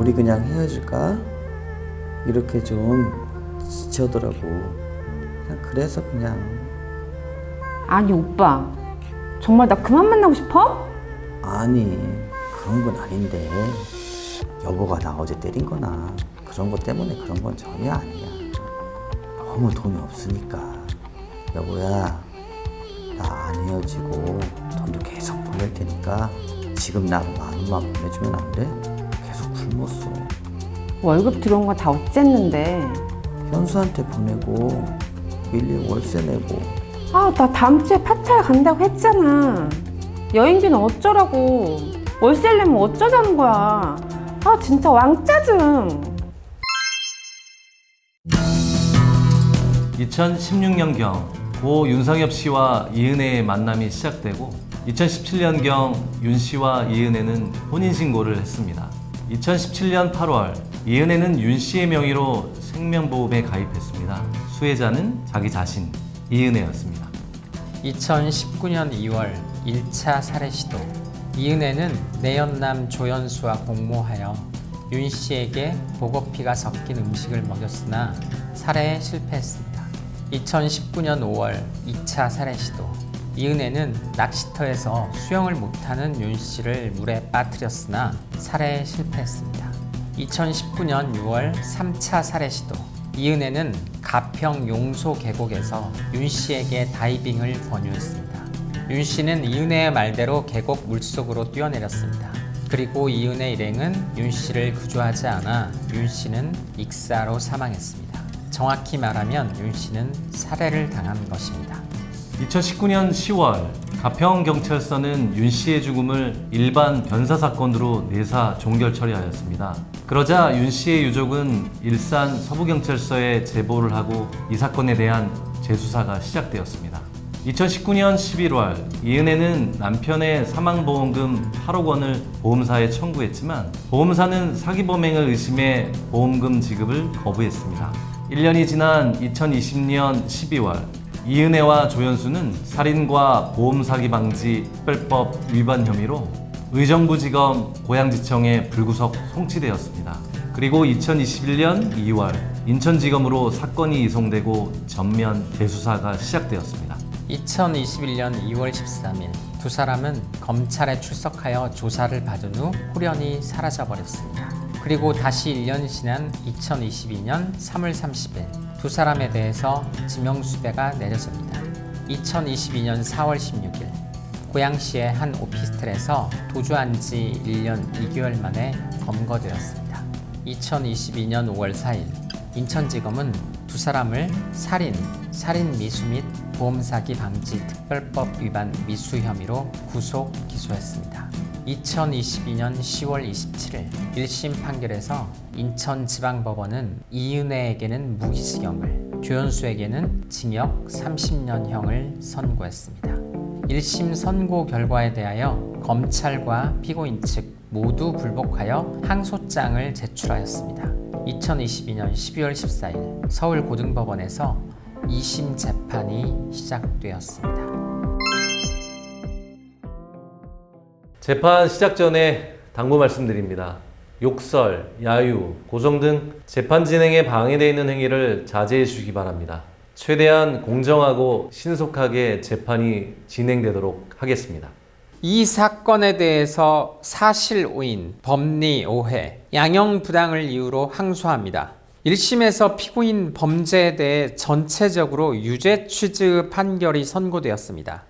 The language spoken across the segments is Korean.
우리 그냥 헤어질까? 이렇게 좀 지쳐더라고. 그냥 그래서 그냥. 아니 오빠, 정말 나 그만 만나고 싶어? 아니 그런 건 아닌데 여보가 나 어제 때린 거나 그런 거 때문에 그런 건 전혀 아니야. 너무 돈이 없으니까. 여보야, 나 안 헤어지고 돈도 계속 보낼 테니까 지금 나로 10,000원만 보내주면 안 돼? 계속 굶어 써. 월급 들어온 거 다 어쨌는데. 현수한테 보내고 밀린 월세 내고. 아, 나 다음 주에 파타야 간다고 했잖아. 여행비는 어쩌라고. 월세 내면 어쩌자는 거야. 아, 진짜 왕짜증. 2016년경 고 윤상엽 씨와 이은혜의 만남이 시작되고 2017년경 윤 씨와 이은혜는 혼인신고를 했습니다. 2017년 8월 이은혜는 윤 씨의 명의로 생명보험에 가입했습니다. 수혜자는 자기 자신 이은혜였습니다. 2019년 2월 1차 살해 시도. 이은혜는 내연남 조연수와 공모하여 윤 씨에게 보고피가 섞인 음식을 먹였으나 살해에 실패했습니다. 2019년 5월 2차 살해 시도. 이은혜는 낚시터에서 수영을 못하는 윤 씨를 물에 빠뜨렸으나 살해에 실패했습니다. 2019년 6월 3차 살해 시도. 이은혜는 가평 용소 계곡에서 윤 씨에게 다이빙을 권유했습니다. 윤 씨는 이은혜의 말대로 계곡 물속으로 뛰어내렸습니다. 그리고 이은혜 일행은 윤 씨를 구조하지 않아 윤 씨는 익사로 사망했습니다. 정확히 말하면 윤 씨는 살해를 당한 것입니다. 2019년 10월 가평경찰서는 윤 씨의 죽음을 일반 변사 사건으로 내사 종결 처리하였습니다. 그러자 윤 씨의 유족은 일산 서부경찰서에 제보를 하고 이 사건에 대한 재수사가 시작되었습니다. 2019년 11월 이은혜는 남편의 사망보험금 8억 원을 보험사에 청구했지만 보험사는 사기 범행을 의심해 보험금 지급을 거부했습니다. 1년이 지난 2020년 12월 이은혜와 조연수는 살인과 보험사기 방지 특별법 위반 혐의로 의정부지검 고양지청에 불구속 송치되었습니다. 그리고 2021년 2월 인천지검으로 사건이 이송되고 전면 재수사가 시작되었습니다. 2021년 2월 13일 두 사람은 검찰에 출석하여 조사를 받은 후 홀연히 사라져버렸습니다. 그리고 다시 1년이 지난 2022년 3월 30일 두 사람에 대해서 지명수배가 내려집니다. 2022년 4월 16일 고양시의 한 오피스텔에서 도주한 지 1년 2개월 만에 검거되었습니다. 2022년 5월 4일 인천지검은 두 사람을 살인 미수 및 보험사기 방지 특별법 위반 미수 혐의로 구속 기소했습니다. 2022년 10월 27일 1심 판결에서 인천지방법원은 이은혜에게는 무기징역을, 조연수에게는 징역 30년형을 선고했습니다. 1심 선고 결과에 대하여 검찰과 피고인 측 모두 불복하여 항소장을 제출하였습니다. 2022년 12월 14일 서울고등법원에서 2심 재판이 시작되었습니다. 재판 시작 전에 당부 말씀드립니다. 욕설, 야유, 고성 등 재판 진행에 방해되어 있는 행위를 자제해 주시기 바랍니다. 최대한 공정하고 신속하게 재판이 진행되도록 하겠습니다. 이 사건에 대해서 사실 오인, 법리 오해, 양형 부당을 이유로 항소합니다. 1심에서 피고인 범죄에 대해 전체적으로 유죄 취지 판결이 선고되었습니다.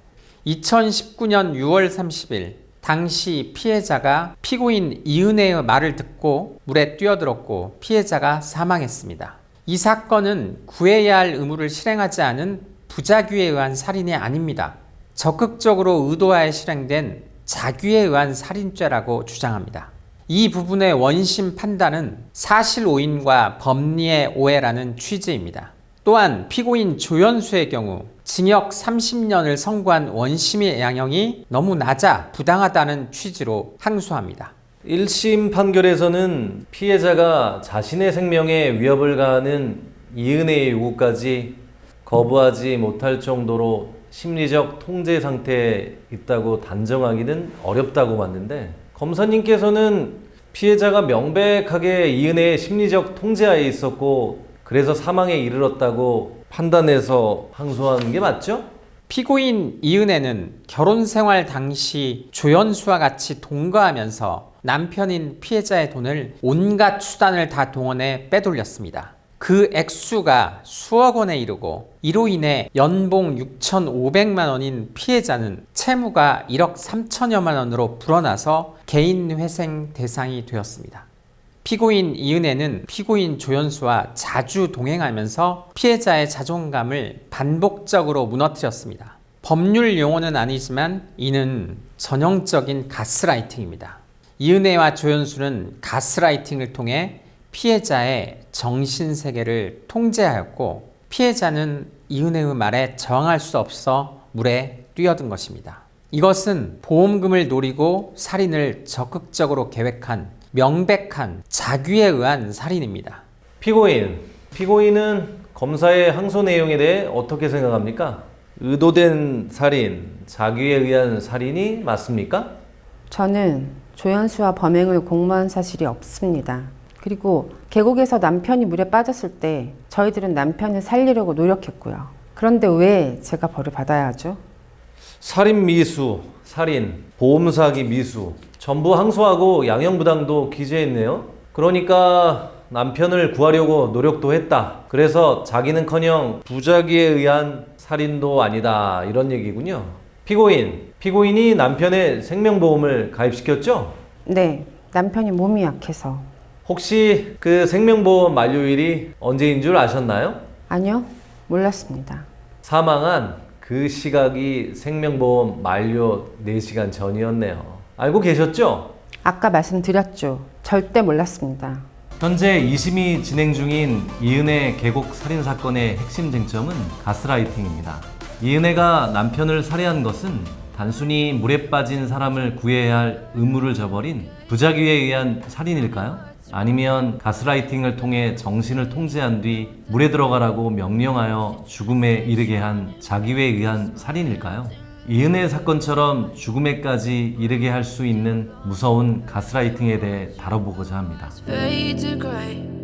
2019년 6월 30일 당시 피해자가 피고인 이은혜의 말을 듣고 물에 뛰어들었고 피해자가 사망했습니다. 이 사건은 구해야 할 의무를 실행하지 않은 부작위에 의한 살인이 아닙니다. 적극적으로 의도하에 실행된 자규에 의한 살인죄라고 주장합니다. 이 부분의 원심 판단은 사실 오인과 법리의 오해라는 취지입니다. 또한 피고인 조연수의 경우 징역 30년을 선고한 원심의 양형이 너무 낮아 부당하다는 취지로 항소합니다. 1심 판결에서는 피해자가 자신의 생명에 위협을 가하는 이은혜의 요구까지 거부하지 못할 정도로 심리적 통제 상태에 있다고 단정하기는 어렵다고 봤는데 검사님께서는 피해자가 명백하게 이은혜의 심리적 통제하에 있었고 그래서 사망에 이르렀다고 판단해서 항소하는 게 맞죠? 피고인 이은혜는 결혼 생활 당시 조연수와 같이 동거하면서 남편인 피해자의 돈을 온갖 수단을 다 동원해 빼돌렸습니다. 그 액수가 수억 원에 이르고 이로 인해 연봉 6,500만 원인 피해자는 채무가 1억 3천여만 원으로 불어나서 개인회생 대상이 되었습니다. 피고인 이은혜는 피고인 조연수와 자주 동행하면서 피해자의 자존감을 반복적으로 무너뜨렸습니다. 법률 용어는 아니지만 이는 전형적인 가스라이팅입니다. 이은혜와 조연수는 가스라이팅을 통해 피해자의 정신세계를 통제하였고 피해자는 이은혜의 말에 저항할 수 없어 물에 뛰어든 것입니다. 이것은 보험금을 노리고 살인을 적극적으로 계획한 명백한 자규에 의한 살인입니다. 피고인은 검사의 항소 내용에 대해 어떻게 생각합니까? 의도된 살인, 자규에 의한 살인이 맞습니까? 저는 조연수와 범행을 공모한 사실이 없습니다. 그리고 계곡에서 남편이 물에 빠졌을 때 저희들은 남편을 살리려고 노력했고요. 그런데 왜 제가 벌을 받아야 하죠? 살인 미수, 살인, 보험 사기 미수 전부 항소하고 양형부당도 기재했네요. 그러니까 남편을 구하려고 노력도 했다. 그래서 자기는커녕 부작위에 의한 살인도 아니다. 이런 얘기군요. 피고인이 남편의 생명보험을 가입시켰죠? 네, 남편이 몸이 약해서. 혹시 그 생명보험 만료일이 언제인 줄 아셨나요? 아니요, 몰랐습니다. 사망한 그 시각이 생명보험 만료 4시간 전이었네요. 알고 계셨죠? 아까 말씀드렸죠. 절대 몰랐습니다. 현재 2심이 진행 중인 이은혜 계곡 살인사건의 핵심 쟁점은 가스라이팅입니다. 이은혜가 남편을 살해한 것은 단순히 물에 빠진 사람을 구해야 할 의무를 저버린 부작위에 의한 살인일까요? 아니면 가스라이팅을 통해 정신을 통제한 뒤 물에 들어가라고 명령하여 죽음에 이르게 한 자기에 의한 살인일까요? 이은혜 사건처럼 죽음에까지 이르게 할 수 있는 무서운 가스라이팅에 대해 다뤄보고자 합니다. Fade to grey.